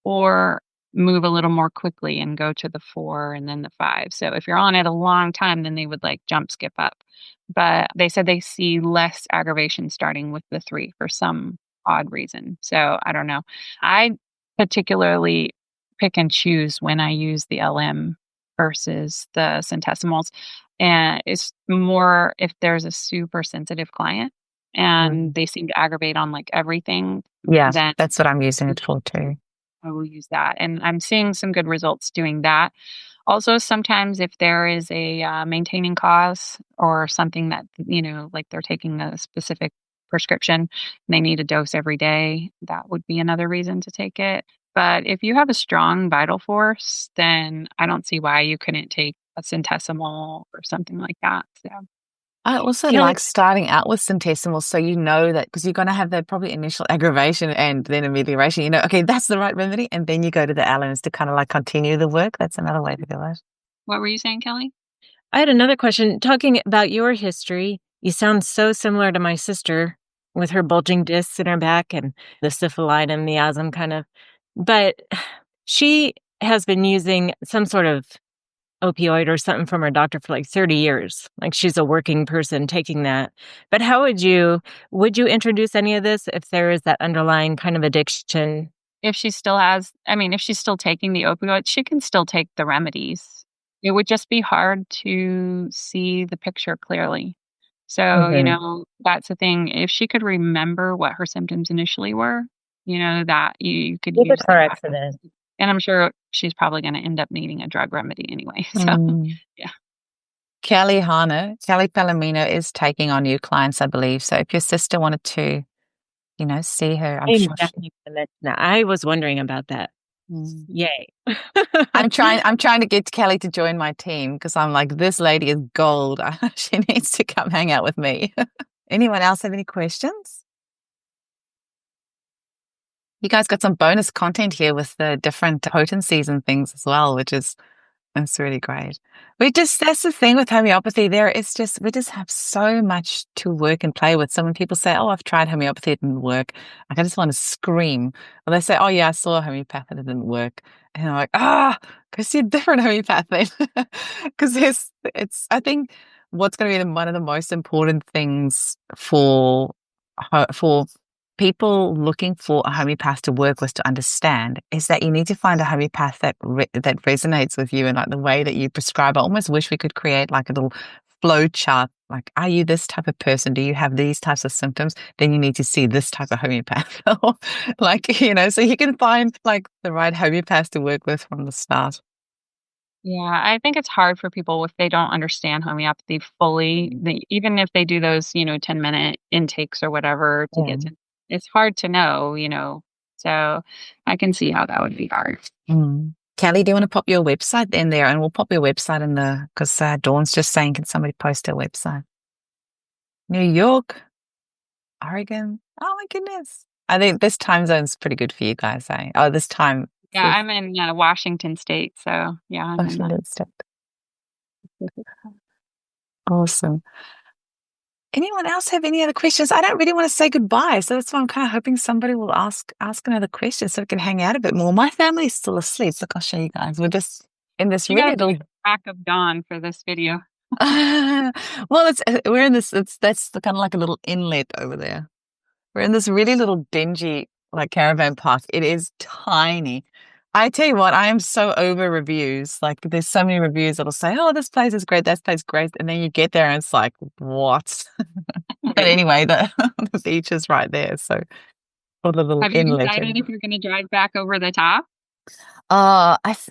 or move a little more quickly and go to the 4 and then the 5. So if you're on it a long time, then they would like jump skip up. But they said they see less aggravation starting with the 3 for some odd reason. So I don't know. I particularly pick and choose when I use the LM versus the centesimals. And it's more if there's a super sensitive client and they seem to aggravate on like everything, Yeah, then that's what I'm using it for too. I will use that. And I'm seeing some good results doing that. Also, sometimes if there is a maintaining cause or something that, like they're taking a specific prescription and they need a dose every day, that would be another reason to take it. But if you have a strong vital force, then I don't see why you couldn't take a centesimal or something like that. So I also Kelley, like starting out with centesimals so you know that because you're going to have that probably initial aggravation and then amelioration. Okay, that's the right remedy. And then you go to the LMs to kind of like continue the work. That's another way to do it. what were you saying, Kelley? I had another question. Talking about your history, you sound so similar to my sister with her bulging discs in her back and the syphilitis, miasm kind of. But she has been using some sort of opioid or something from her doctor for like 30 years. Like she's a working person taking that. But how would you introduce any of this if there is that underlying kind of addiction? If she still if she's still taking the opioid, she can still take the remedies. It would just be hard to see the picture clearly. So, that's the thing. If she could remember what her symptoms initially were, that you could With a use car that. accident. And I'm sure she's probably going to end up needing a drug remedy anyway. So, yeah. Kelley Palomino is taking on new clients, I believe. So if your sister wanted to, see her, I'm sure. Definitely I was wondering about that. Yay. I'm trying to get Kelley to join my team because I'm like, this lady is gold. She needs to come hang out with me. Anyone else have any questions? You guys got some bonus content here with the different potencies and things as well, which is That's really great. That's the thing with homeopathy. We just have so much to work and play with. So when people say, oh, I've tried homeopathy, it didn't work, I just want to scream. Or they say, oh yeah, I saw a homeopath and it didn't work. And I'm like, go see a different homeopath then. Because I think what's going to be one of the most important things for people looking for a homeopath to work with to understand is that you need to find a homeopath that resonates with you and like the way that you prescribe. I almost wish we could create like a little flow chart. Like, are you this type of person? Do you have these types of symptoms? Then you need to see this type of homeopath. So you can find like the right homeopath to work with from the start. Yeah, I think it's hard for people if they don't understand homeopathy fully. Even if they do those, 10-minute intakes or whatever to get to, it's hard to know. So I can see how that would be hard. Kelley, do you want to pop your website in there? And we'll pop your website because Dawn's just saying, can somebody post her website? New York, Oregon. Oh my goodness. I think this time zone's pretty good for you guys, eh? Oh, this time. Yeah, I'm in Washington State, so yeah. Washington State. Awesome. Anyone else have any other questions? I don't really want to say goodbye, so that's why I'm kind of hoping somebody will ask another question so we can hang out a bit more. My family's still asleep. Look, I'll show you guys. We're just in this really little crack of dawn for this video. Well, we're in this. That's kind of like a little inlet over there. We're in this really little dingy like caravan park. It is tiny. I tell you what, I am so over reviews. Like there's so many reviews that'll say, oh, this place is great, that place is great. And then you get there and it's like, what? But anyway, the beach is right there. So or the little Have you inlet. decided if you're going to drive back over the top?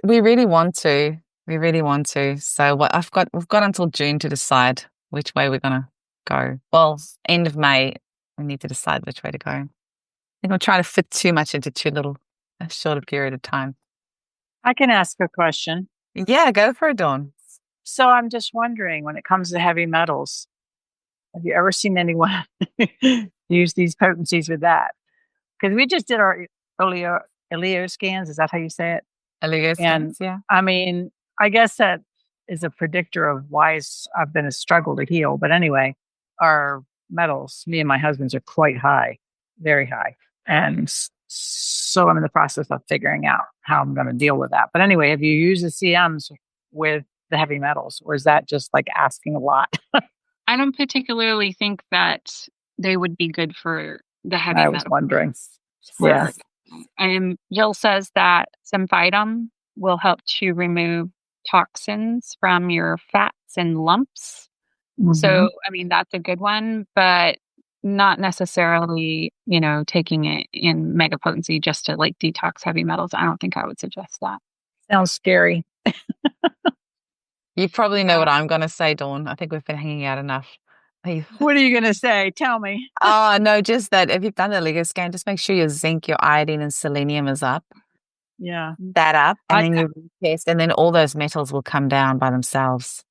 We really want to. We really want to. So we've got until June to decide which way we're going to go. Well, end of May, we need to decide which way to go. I think we're trying to fit too much into a shorter period of time. I can ask a question. Yeah, go for it, Dawn. So I'm just wondering, when it comes to heavy metals, have you ever seen anyone use these potencies with that? Because we just did our Elio scans. Is that how you say it? Elio scans, yeah. I mean, I guess that is a predictor of why I've been a struggle to heal. But anyway, our metals, me and my husband's, are quite high, very high. And So I'm in the process of figuring out how I'm going to deal with that. But anyway, have you used the CMs with the heavy metals, or is that just like asking a lot? I don't particularly think that they would be good for the heavy I was metal. wondering. For, Jill says that Sphenoid will help to remove toxins from your fats and lumps. Mm-hmm. So, I mean, that's a good one, but not necessarily, taking it in mega potency just to like detox heavy metals. I don't think I would suggest that. Sounds scary. You probably know what I'm going to say, Dawn. I think we've been hanging out enough. What are you going to say? Tell me. Oh, no, just that if you've done the Lego scan, just make sure your zinc, your iodine, and selenium is up. Yeah. That up, and then you test, and then all those metals will come down by themselves.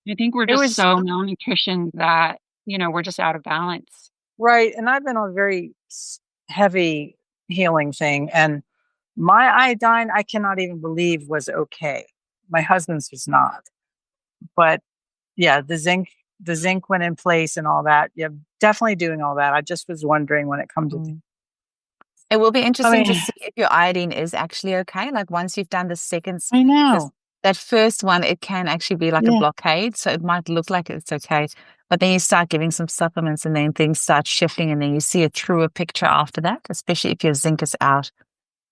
I think we're just so malnutrition that, we're just out of balance. Right. And I've been on a very heavy healing thing. And my iodine, I cannot even believe was okay. My husband's was not. But yeah, the zinc went in place and all that. Yeah, definitely doing all that. I just was wondering when it comes to. It will be interesting to see if your iodine is actually okay. Like once you've done the second, I know that first one, it can actually be like a blockade. So it might look like it's okay, but then you start giving some supplements and then things start shifting and then you see a truer picture after that, especially if your zinc is out.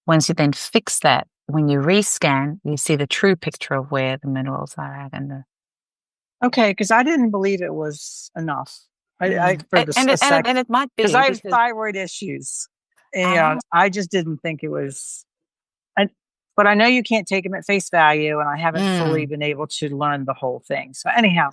Once you then fix that, when you rescan, you see the true picture of where the minerals are at. Okay, because I didn't believe it was enough. And it might be. Because I have thyroid issues. And I just didn't think it was. But I know you can't take them at face value, and I haven't fully been able to learn the whole thing. So anyhow,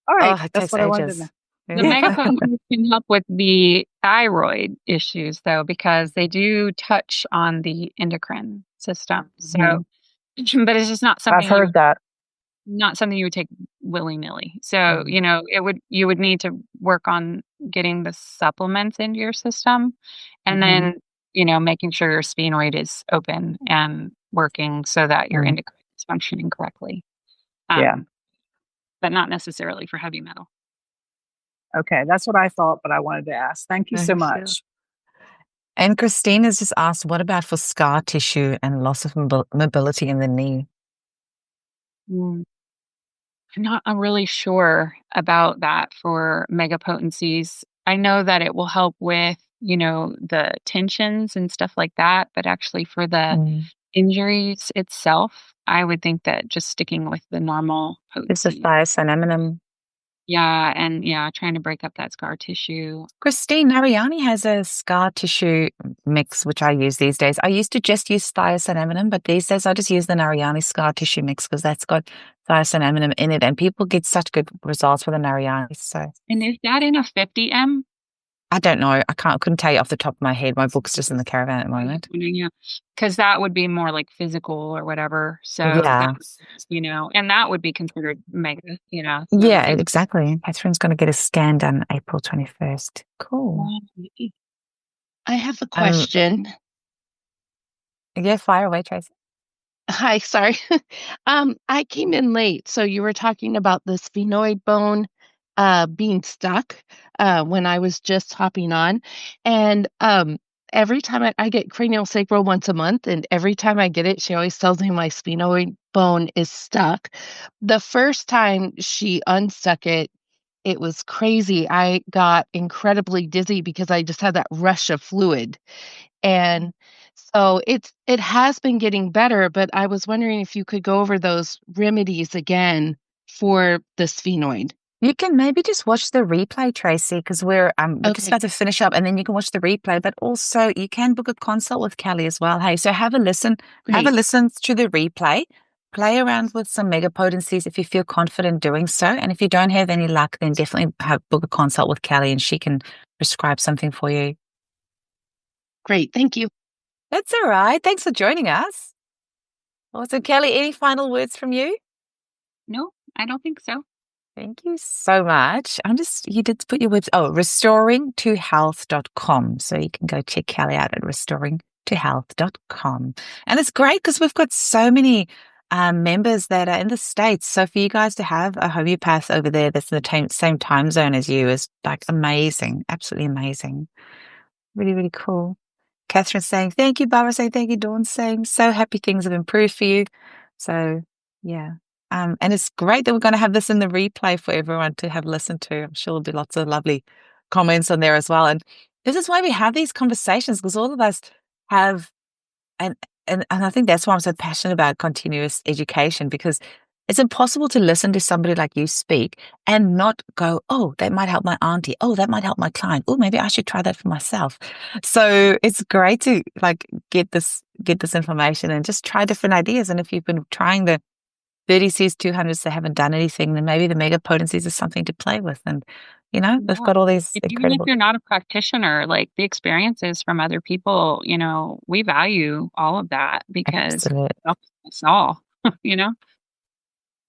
all right, that's what I wanted to know. The megapotencies can help with the thyroid issues, though, because they do touch on the endocrine system. So, but it's just not something I've heard that. Not something you would take willy-nilly. So, you would need to work on getting the supplements into your system, and then making sure your sphenoid is open and working so that your endocrine is functioning correctly. But not necessarily for heavy metal. Okay, that's what I thought, but I wanted to ask. Thank you so much. And Christine has just asked, what about for scar tissue and loss of mobility in the knee? I'm not really sure about that for mega potencies. I know that it will help with, the tensions and stuff like that, but actually for the injuries itself, I would think that just sticking with the normal potency. This is thiocyanamidin. Yeah, and trying to break up that scar tissue. Christine, Narayani has a scar tissue mix, which I use these days. I used to just use thiocyanamidin, but these days I just use the Narayani scar tissue mix because that's got thiocyanamidin in it, and people get such good results with the Narayani. So, and is that in a 50M? I don't know. I couldn't tell you off the top of my head. My book's just in the caravan at the moment. Yeah, because that would be more like physical or whatever. So, and that would be considered mega, Yeah, exactly. Catherine's going to get a scan done April 21st. Cool. I have a question. Yeah, fire away, Tracy. Hi, sorry. I came in late, so you were talking about the sphenoid bone being stuck when I was just hopping on. And every time I get craniosacral once a month, and every time I get it, she always tells me my sphenoid bone is stuck. The first time she unstuck it, it was crazy. I got incredibly dizzy because I just had that rush of fluid. And so it has been getting better, but I was wondering if you could go over those remedies again for the sphenoid. You can maybe just watch the replay, Tracy, because we're just about to finish up, and then you can watch the replay. But also, you can book a consult with Kelley as well. Hey, so have a listen. Great. Have a listen to the replay. Play around with some mega potencies if you feel confident doing so. And if you don't have any luck, then definitely book a consult with Kelley, and she can prescribe something for you. Great, thank you. That's all right. Thanks for joining us. Also, Kelley, any final words from you? No, I don't think so. Thank you so much. You did put your website, restoringtohealth.com. So you can go check Kelley out at restoringtohealth.com. And it's great because we've got so many members that are in the States. So for you guys to have a homeopath over there that's in the same time zone as you is like amazing. Absolutely amazing. Really, really cool. Catherine's saying, thank you. Barbara saying, thank you. Dawn's saying, so happy things have improved for you. So, yeah. And it's great that we're going to have this in the replay for everyone to have listened to. I'm sure there'll be lots of lovely comments on there as well. And this is why we have these conversations, because all of us have, and I think that's why I'm so passionate about continuous education, because it's impossible to listen to somebody like you speak and not go, oh, that might help my auntie. Oh, that might help my client. Oh, maybe I should try that for myself. So it's great to like get this information and just try different ideas. And if you've been trying the 30Cs, 200s that haven't done anything, then maybe the mega potencies is something to play with. And, you know, they've got all these Even if you're not a practitioner, like the experiences from other people, you know, we value all of that because it helps us all, you know?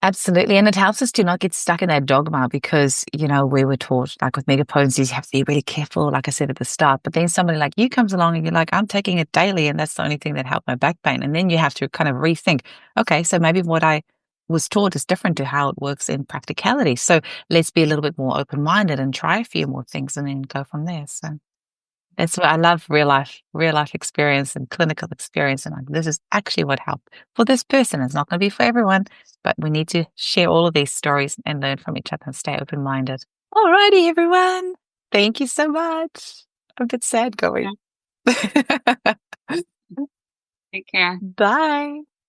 Absolutely. And it helps us to not get stuck in that dogma because, you know, we were taught, like with mega potencies, you have to be really careful, like I said at the start. But then somebody like you comes along and you're like, I'm taking it daily and that's the only thing that helped my back pain. And then you have to kind of rethink, okay, so maybe what I was taught is different to how it works in practicality. So let's be a little bit more open-minded and try a few more things and then go from there. So that's what I love, real life experience and clinical experience. And like, this is actually what helped for this person. It's not going to be for everyone, but we need to share all of these stories and learn from each other and stay open-minded. All righty, everyone. Thank you so much. I'm a bit sad going. Take care. Bye.